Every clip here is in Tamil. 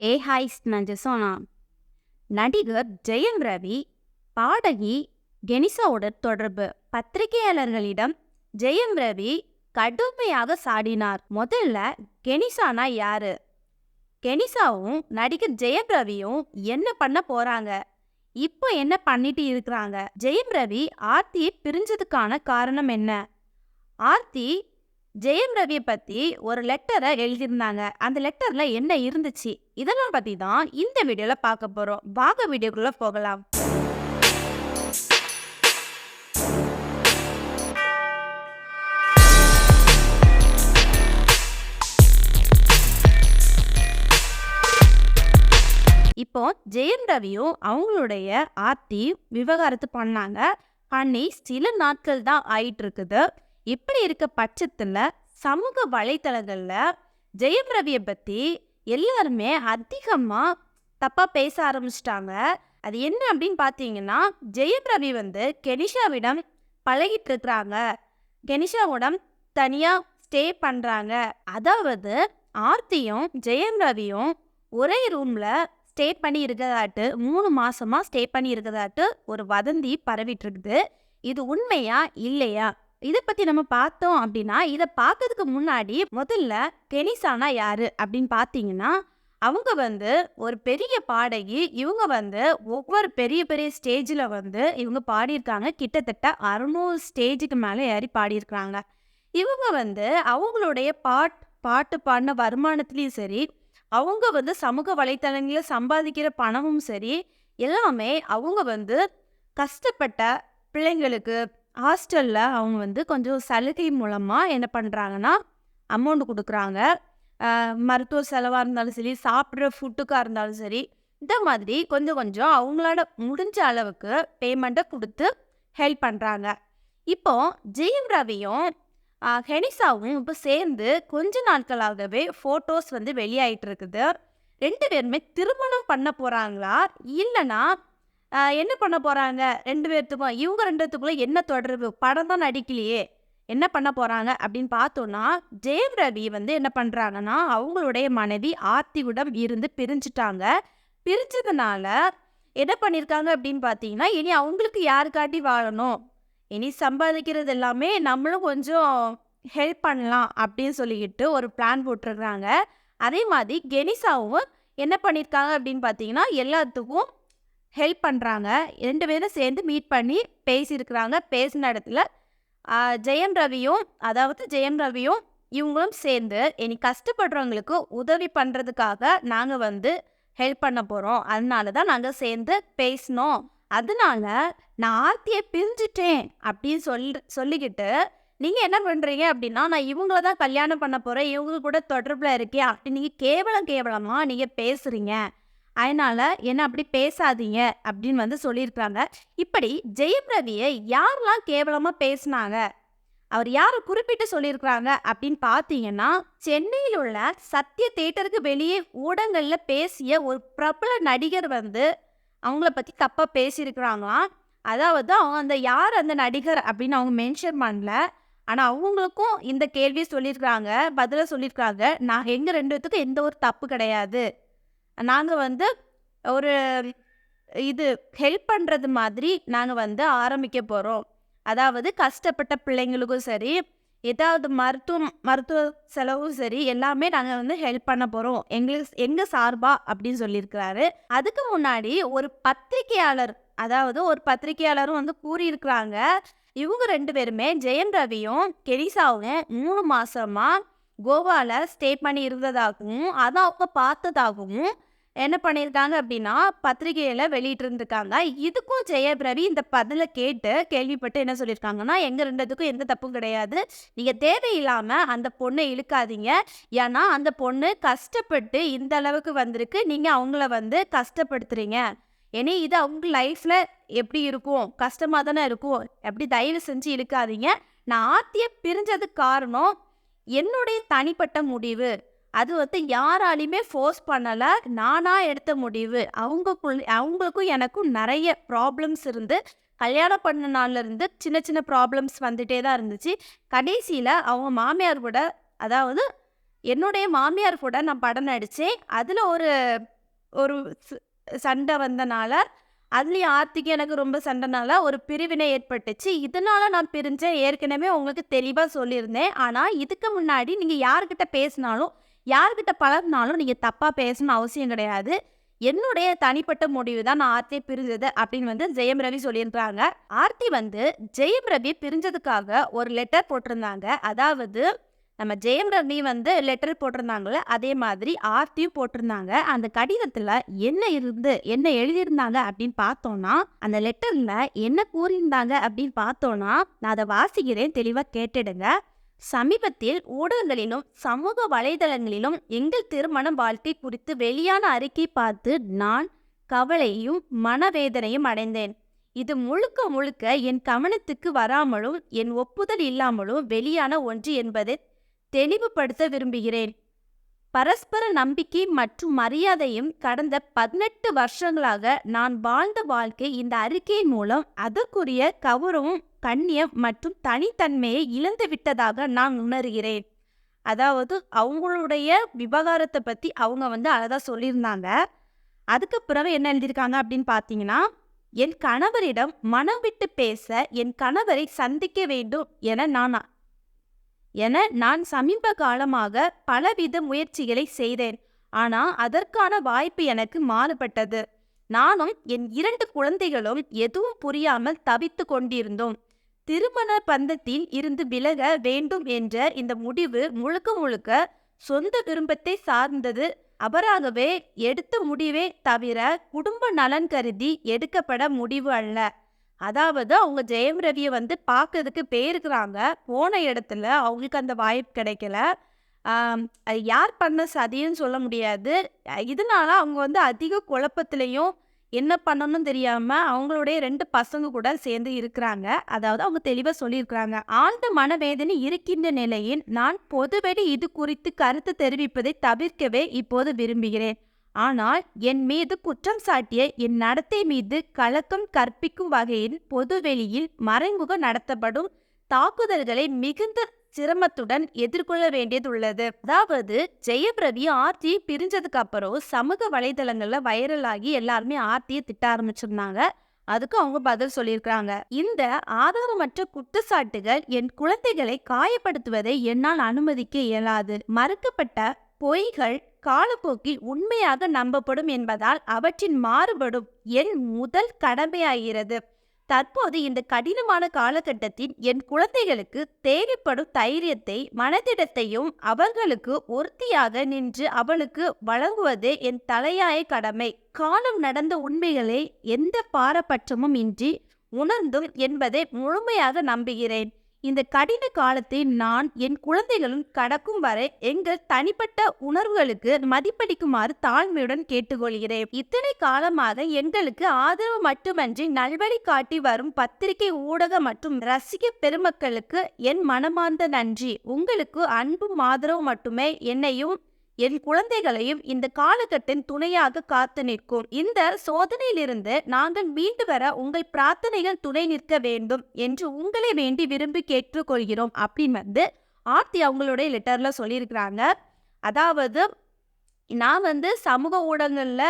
ஹாய் நான் ஜெசோனா. நடிகர் ஜெயம் ரவி, பாடகி கெனிசாவோட தொடர்பு. பத்திரிகையாளர்களிடம் ஜெயம் ரவி கடுமையாக சாடினார். முதல்ல கெனிசானா யாரு? கெனிசாவும் நடிகர் ஜெயம் ரவியும் என்ன பண்ண போறாங்க? இப்போ என்ன பண்ணிட்டு இருக்கிறாங்க? ஜெயம் ரவி ஆர்த்தியை பிரிஞ்சதுக்கான காரணம் என்ன? ஆர்த்தி ஜெயம் ரவியை பத்தி ஒரு லெட்டரை எழுதியிருந்தாங்க. அந்த லெட்டர்ல என்ன இருந்துச்சு? இதெல்லாம் பத்தி தான் இந்த வீடியோல பார்க்க போறோம். வாங்க வீடியோக்குள்ள போகலாம். இப்போ ஜெயம் ரவியும் அவங்களுடைய ஆர்த்தி விவகாரத்து பண்ணி சில நாட்கள் தான் ஆயிட்டு இருக்குது. இப்படி இருக்க பட்சத்துல சமூக வலைத்தளங்கள்ல ஜெயம் ரவியை பத்தி எல்லாருமே அதிகமா தப்பா பேச ஆரம்பிச்சிட்டாங்க. அது என்ன அப்படின்னு பார்த்தீங்கன்னா, ஜெயம் ரவி கெனிஷாவிடம் பழகிட்டு இருக்கிறாங்க, கெனிஷாவிடம் தனியா ஸ்டே பண்றாங்க. அதாவது ஆர்த்தியும் ஜெயம் ரவியும் ஒரே ரூம்ல ஸ்டே பண்ணி இருக்கிறதாட்டு 3 மாசமா ஸ்டே பண்ணி இருக்கிறதாட்டு ஒரு வதந்தி பரவிட்டு இருக்குது. இது உண்மையா இல்லையா? இதை பத்தி நம்ம பார்த்தோம் அப்படின்னா, இதை பார்க்கறதுக்கு முன்னாடி முதல்ல கெனிசானா யாரு அப்படின்னு பார்த்தீங்கன்னா, அவங்க ஒரு பெரிய பாடகி. இவங்க ஒவ்வொரு பெரிய பெரிய ஸ்டேஜில் இவங்க பாடியிருக்காங்க. கிட்டத்தட்ட 600 ஸ்டேஜுக்கு மேலே ஏறி பாடியிருக்கிறாங்க. இவங்க அவங்களுடைய பாட்டு பாடின வருமானத்துலேயும் சரி, அவங்க சமூக வலைத்தளங்களில் சம்பாதிக்கிற பணமும் சரி, எல்லாமே அவங்க கஷ்டப்பட்ட பிள்ளைங்களுக்கு ஹாஸ்டலில் அவங்க கொஞ்சம் சலுகை மூலமாக என்ன பண்ணுறாங்கன்னா அமௌண்ட் கொடுக்குறாங்க. மருத்துவ செலவாக இருந்தாலும் சரி, சாப்பிட்ற ஃபுட்டுக்காக இருந்தாலும் சரி, இந்த மாதிரி கொஞ்சம் கொஞ்சம் அவங்களோட முடிஞ்ச அளவுக்கு பேமெண்ட்டை கொடுத்து ஹெல்ப் பண்ணுறாங்க. இப்போ ஜெயம் ரவியும் கெனிசாவும் இப்போ சேர்ந்து கொஞ்ச நாட்களாகவே ஃபோட்டோஸ் வெளியாயிட்டு இருக்குது. 2 பேருமே திருமணம் பண்ண போகிறாங்களா, இல்லைனா என்ன பண்ண போகிறாங்க? 2 பேர்த்துக்கும் இவங்க 2 பேர்த்துக்குள்ள என்ன தொடர்பு? படம் தான் நடிக்கலையே, என்ன பண்ண போகிறாங்க அப்படின்னு பார்த்தோன்னா, ஜெயம் ரவி என்ன பண்ணுறாங்கன்னா, அவங்களுடைய மனைவி ஆர்த்தியுடன் இருந்து பிரிஞ்சுட்டாங்க. பிரிஞ்சதுனால என்ன பண்ணியிருக்காங்க அப்படின்னு பார்த்தீங்கன்னா, இனி அவங்களுக்கு யாருக்காட்டி வாழணும், இனி சம்பாதிக்கிறது எல்லாமே நம்மளும் கொஞ்சம் ஹெல்ப் பண்ணலாம் அப்படின்னு சொல்லிக்கிட்டு ஒரு பிளான் போட்டிருக்கிறாங்க. அதே மாதிரி கெனிசாவும் என்ன பண்ணியிருக்காங்க அப்படின்னு பார்த்தீங்கன்னா, எல்லாத்துக்கும் ஹெல்ப் பண்ணுறாங்க. 2 பேரும் சேர்ந்து மீட் பண்ணி பேசியிருக்கிறாங்க. பேசின இடத்துல ஜெயம் ரவியும் இவங்களும் சேர்ந்து இனி கஷ்டப்படுறவங்களுக்கு உதவி பண்ணுறதுக்காக நாங்கள் ஹெல்ப் பண்ண போகிறோம், அதனால தான் நாங்கள் சேர்ந்து பேசினோம், அதனால நான் ஆர்த்தியை பிரிஞ்சுட்டேன் அப்படின்னு சொல்லிக்கிட்டு நீங்கள் என்ன பண்ணுறீங்க அப்படின்னா, நான் இவங்கள தான் கல்யாணம் பண்ண போகிறேன், இவங்க கூட தொடர்பில் இருக்கேன் அப்படி நீங்கள் கேவலமாக நீங்கள் பேசுகிறீங்க, அதனால் என்ன அப்படி பேசாதீங்க அப்படின்னு சொல்லியிருக்காங்க. இப்படி ஜெயம் ரவியை யாரெல்லாம் கேவலமாக பேசினாங்க, அவர் யாரை குறிப்பிட்டு சொல்லியிருக்கிறாங்க அப்படின்னு பார்த்தீங்கன்னா, சென்னையில் உள்ள சத்ய தியேட்டருக்கு வெளியே ஊடகங்களில் பேசிய ஒரு பிரபல நடிகர் அவங்கள பற்றி தப்பாக பேசியிருக்கிறாங்களாம். அதாவது அவங்க யார் அந்த நடிகர் அப்படின்னு அவங்க மென்ஷன் பண்ணல. ஆனால் அவங்களுக்கும் இந்த கேள்வியை சொல்லியிருக்கிறாங்க, பதிலாக சொல்லியிருக்காங்க, நான் எங்கள் 2 பேத்துக்கும் எந்த ஒரு தப்பு கிடையாது, நாங்கள் ஒரு இது ஹெல்ப் பண்ணுறது மாதிரி நாங்கள் ஆரம்பிக்க போகிறோம். அதாவது கஷ்டப்பட்ட பிள்ளைங்களுக்கும் சரி, ஏதாவது மருத்துவ செலவும் சரி, எல்லாமே நாங்கள் ஹெல்ப் பண்ண போகிறோம் எங்கள் சார்பா அப்படின்னு சொல்லியிருக்கிறாரு. அதுக்கு முன்னாடி ஒரு பத்திரிகையாளரும் கூறியிருக்கிறாங்க, இவங்க 2 பேருமே ஜெயம் ரவியும் கெனிசாவும் 3 மாசமா கோவாவில் ஸ்டே பண்ணி இருந்ததாகவும் அதை அவங்க பார்த்ததாகவும் என்ன பண்ணியிருக்காங்க அப்படின்னா பத்திரிகையில் வெளியிட்டு இருந்திருக்காங்க. இதுக்கும் ஜெயம் ரவி இந்த பதிலை கேள்விப்பட்டு என்ன சொல்லியிருக்காங்கன்னா, எங்கள் 2 பேத்துக்கும் எந்த தப்பும் கிடையாது, நீங்கள் தேவையில்லாமல் அந்த பொண்ணை இழுக்காதீங்க, ஏன்னா அந்த பொண்ணு கஷ்டப்பட்டு இந்த அளவுக்கு வந்திருக்கு, நீங்கள் அவங்கள கஷ்டப்படுத்துறீங்க, இனி இது அவங்க லைஃப்பில் எப்படி இருக்கும், கஷ்டமாக தானே இருக்கும், எப்படி தயவு செஞ்சு இழுக்காதீங்க, நான் ஆர்த்தியை பிரிஞ்சதுக்கு காரணம் என்னுடைய தனிப்பட்ட முடிவு, அது யாராலையுமே ஃபோர்ஸ் பண்ணலை, நானாக எடுத்த முடிவு, அவங்களுக்கும் எனக்கும் நிறைய ப்ராப்ளம்ஸ் இருந்து, கல்யாணம் பண்ண நாள்லேருந்து சின்ன சின்ன ப்ராப்ளம்ஸ் வந்துகிட்டே தான் இருந்துச்சு. கடைசியில் அவங்க மாமியார் கூட, அதாவது என்னுடைய மாமியார் கூட நான் படம் நடிச்சேன். அதுல ஒரு ஒரு சண்டை வந்தனால, அதுலயும் ஆர்த்திக்கு எனக்கு ரொம்ப சண்டைனால ஒரு பிரிவினை ஏற்பட்டுச்சு. இதனால நான் பிரிஞ்சேன். ஏற்கனவே உங்களுக்கு தெளிவா சொல்லியிருந்தேன். ஆனா, இதுக்கு முன்னாடி நீங்க யார்கிட்ட பேசினாலும், யார்கிட்ட பழகுனாலும் நீங்க தப்பா பேசணும்னு அவசியம் கிடையாது. என்னுடைய தனிப்பட்ட முடிவு தான் நான் ஆர்த்திய பிரிஞ்சது அப்படின்னு வந்து ஜெயம் ரவி சொல்லியிருக்காங்க. ஆர்த்தி வந்து ஜெயம் ரவி பிரிஞ்சதுக்காக ஒரு லெட்டர் போட்டிருந்தாங்க. அதாவது நம்ம ஜெயம் ரவி வந்து லெட்டர் போட்டிருந்தாங்கல்ல, அதே மாதிரி ஆர்த்தியும் போட்டிருந்தாங்க. அந்த கடிதத்துல என்ன எழுதியிருந்தாங்க அப்படின்னு பார்த்தோம்னா, அந்த லெட்டர்ல என்ன கூறியிருந்தாங்க அப்படின்னு பார்த்தோம்னா, நான் அதை வாசிக்கிறேன், தெளிவா கேட்டுடுங்க. சமீபத்தில் ஊடகங்களிலும் சமூக வலைதளங்களிலும் எங்கள் திருமண வாழ்க்கை குறித்து வெளியான அறிக்கை பார்த்து நான் கவலையும் மனவேதனையும் அடைந்தேன். இது முழுக்க முழுக்க என் கவனத்துக்கு வராமலும் என் ஒப்புதல் இல்லாமலும் வெளியான ஒன்று என்பதை தெளிவுபடுத்த விரும்புகிறேன். பரஸ்பர நம்பிக்கை மற்றும் மரியாதையும் கடந்த 18 வருஷங்களாக நான் வாழ்ந்த வாழ்க்கை இந்த அறிக்கையின் மூலம் அதற்குரிய கௌரவம், கண்ணியம் மற்றும் தனித்தன்மையை இழந்து விட்டதாக நான் உணர்கிறேன். அதாவது அவங்களுடைய விவகாரத்தை பத்தி அவங்க வந்து அழகா சொல்லியிருந்தாங்க. அதுக்கு பிறகு என்ன எழுதியிருக்காங்க அப்படின்னு பார்த்தீங்கன்னா, என் கணவரிடம் மனம் விட்டு பேச என் கணவரை சந்திக்க வேண்டும் என நான் சமீப காலமாக பலவித முயற்சிகளை செய்தேன். ஆனா அதற்கான வாய்ப்பு எனக்கு மாறுபட்டது. நானும் என் 2 குழந்தைகளும் எதுவும் புரியாமல் தவித்து கொண்டிருந்தோம். திருமண பந்தத்தில் இருந்து விலக வேண்டும் என்ற இந்த முடிவு முழுக்க முழுக்க சொந்த விருப்பத்தை சார்ந்தது. அவராகவே எடுத்த முடிவே தவிர குடும்ப நலன் கருதி எடுக்கப்பட முடிவு அல்ல. அதாவது அவங்க ஜெயம் ரவியை வந்து பார்க்கறதுக்கு போயிருக்கிறாங்க. போன இடத்துல அவங்களுக்கு அந்த வாய்ப்பு கிடைக்கல. அது யார் பண்ண சதின்னு சொல்ல முடியாது. இதனால அவங்க வந்து அதிக குழப்பத்திலையும் என்ன பண்ணணும்னு தெரியாம அவங்களுடைய 2 பசங்க கூட சேர்ந்து இருக்கிறாங்க. அதாவது அவங்க தெளிவா சொல்லியிருக்கிறாங்க. ஆழ்ந்த மனவேதனை இருக்கின்ற நிலையில் நான் பொதுவெளி இது குறித்து கருத்து தெரிவிப்பதை தவிர்க்கவே இப்போது விரும்புகிறேன். ஆனால் என் மீது குற்றம் சாட்டிய என் நடத்தை மீது கலக்கம் கற்பிக்கும் வகையில் பொதுவெளியில் மறைமுக நடத்தப்படும் தாக்குதல்களை மிகுந்த சிரமத்துடன் எதிர்கொள்ள வேண்டியதுள்ளது. அதாவது ஜெயம் ரவி ஆர்த்தியை பிரிஞ்சதுக்கு அப்புறம் சமூக வலைதளங்கள்ல வைரல் ஆகி எல்லாருமே ஆர்த்தியை திட்ட ஆரம்பிச்சிருந்தாங்க. அதுக்கு அவங்க பதில் சொல்லியிருக்காங்க. இந்த ஆதாரமற்ற குற்றச்சாட்டுகள் என் குழந்தைகளை காயப்படுத்துவதை என்னால் அனுமதிக்க இயலாது. மறுக்கப்பட்ட பொய்கள் காலப்போக்கில் உண்மையாக நம்பப்படும் என்பதால் அவற்றின் மாறுபடும் என் முதல் கடமையாகிறது. தற்போது இந்த கடினமான காலகட்டத்தில் என் குழந்தைகளுக்கு தேவைப்படும் தைரியத்தை, மனதிடத்தையும் அவர்களுக்கு ஒருத்தியாக நின்று அவளுக்கு வழங்குவதே என் தலையாய கடமை. காலம் நடந்த உண்மைகளை எந்த பாரபட்சமும் இன்றி உணர்ந்தும் என்பதை முழுமையாக நம்புகிறேன். இந்த கடின காலத்தை நான் என் குழந்தைகளும் கடக்கும் வரை எங்கள் தனிப்பட்ட உணர்வுகளுக்கு மதிப்பளிக்குமாறு தாழ்மையுடன் கேட்டுக்கொள்கிறேன். இத்தனை காலமாக எங்களுக்கு ஆதரவு மட்டுமன்றி நல்வழி காட்டி வரும் பத்திரிகை, ஊடக மற்றும் ரசிக பெருமக்களுக்கு என் மனமார்ந்த நன்றி. உங்களுக்கு அன்பும் ஆதரவு மட்டுமே என்னையும் என் குழந்தைகளையும் இந்த காலகட்டம் துணையாக காத்து நிற்கும். இந்த சோதனையிலிருந்து நாங்கள் மீண்டு வர உங்கள் பிரார்த்தனைகள் துணை நிற்க வேண்டும் என்று உங்களை வேண்டி விரும்பி கேட்டுக்கொள்கிறோம் அப்படின்னு வந்து ஆர்த்தி அவங்களுடைய லெட்டர்ல சொல்லியிருக்கிறாங்க. அதாவது நான் வந்து சமூக ஊடகங்கள்ல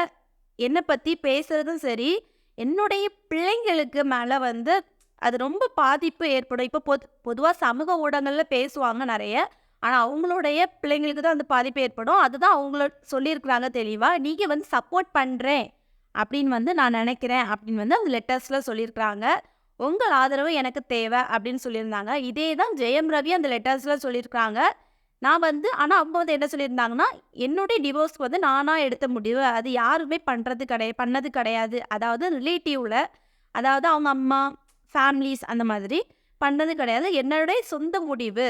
என்னை பத்தி பேசுறதும் சரி, என்னுடைய பிள்ளைங்களுக்கு மேல வந்து அது ரொம்ப பாதிப்பு ஏற்படும். இப்போ பொதுவாக சமூக ஊடகங்கள்ல பேசுவாங்க நிறைய. ஆனால் அவங்களுடைய பிள்ளைங்களுக்கு தான் அந்த பாதிப்பு ஏற்படும். அதுதான் அவங்கள சொல்லியிருக்கிறாங்க தெளிவாக. நீங்கள் வந்து சப்போர்ட் பண்ணுறேன் அப்படின்னு வந்து நான் நினைக்கிறேன் அப்படின்னு வந்து அந்த லெட்டர்ஸில் சொல்லியிருக்கிறாங்க. உங்கள் ஆதரவு எனக்கு தேவை அப்படின்னு சொல்லியிருந்தாங்க. இதே தான் ஜெயம் ரவி அந்த லெட்டர்ஸில் சொல்லியிருக்கிறாங்க. நான் வந்து ஆனால் அவங்க வந்து என்ன சொல்லியிருந்தாங்கன்னா, என்னுடைய டிவோர்ஸ்க்கு வந்து நானாக எடுத்த முடிவு, அது யாருமே பண்ணது கிடையாது. அதாவது ரிலேட்டிவில், அதாவது அவங்க அம்மா, ஃபேமிலிஸ் அந்த மாதிரி பண்ணது கிடையாது. என்னுடைய சொந்த முடிவு.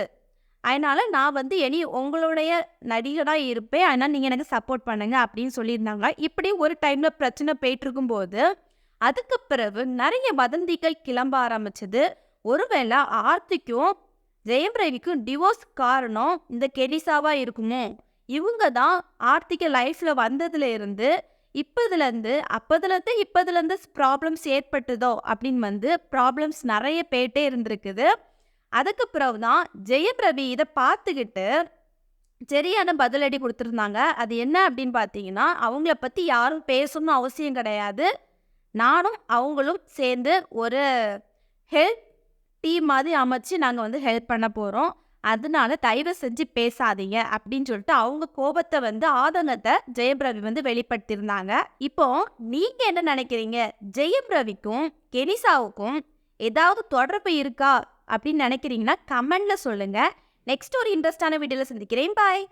அதனால நான் வந்து இனி உங்களுடைய நடிகராக இருப்பேன். அதனால் நீங்கள் எனக்கு சப்போர்ட் பண்ணுங்க அப்படின்னு சொல்லியிருந்தாங்க. இப்படி ஒரு டைமில் பிரச்சனை போயிட்டு இருக்கும்போது அதுக்கு பிறகு நிறைய வதந்திகள் கிளம்ப ஆரம்பிச்சது. ஒருவேளை ஆர்த்திக்கும் ஜெயம் ரவிக்கும் டிவோர்ஸ் காரணம் இந்த கெலிசாவா இருக்குமோ? இவங்க தான் ஆர்த்திக்கு லைஃப்ல வந்ததுல இருந்து இப்போதுலேருந்து ப்ராப்ளம்ஸ் ஏற்பட்டுதோ அப்படின்னு வந்து ப்ராப்ளம்ஸ் நிறைய போயிட்டே இருந்திருக்குது. அதுக்கு பிறகுதான் ஜெயம் ரவி இதை பார்த்துக்கிட்டு சரியான பதிலடி குடுத்துருந்தாங்க. அது என்ன அப்படின்னு பார்த்தீங்கன்னா, அவங்கள பத்தி யாரும் பேசணும்னு அவசியம் கிடையாது. நானும் அவங்களும் சேர்ந்து ஒரு ஹெல்ப் டீம் மாதிரி அமைச்சு நாங்க வந்து ஹெல்ப் பண்ண போறோம். அதனால தயவு செஞ்சு பேசாதீங்க அப்படின்னு சொல்லிட்டு அவங்க கோபத்த வந்து ஆதங்கத்த ஜெயம் ரவி வந்து வெளிப்படுத்தியிருந்தாங்க. இப்போ நீங்க என்ன நினைக்கிறீங்க? ஜெயம் ரவிக்கும், கெனிசாவுக்கும் ஏதாவது தொடர்பு இருக்கா அப்படின்னு நினைக்கிறீங்கன்னா கமெண்ட்ல சொல்லுங்க. நெக்ஸ்ட் ஒரு இன்ட்ரெஸ்டான வீடியோல சந்திக்கிறேன். பாய்.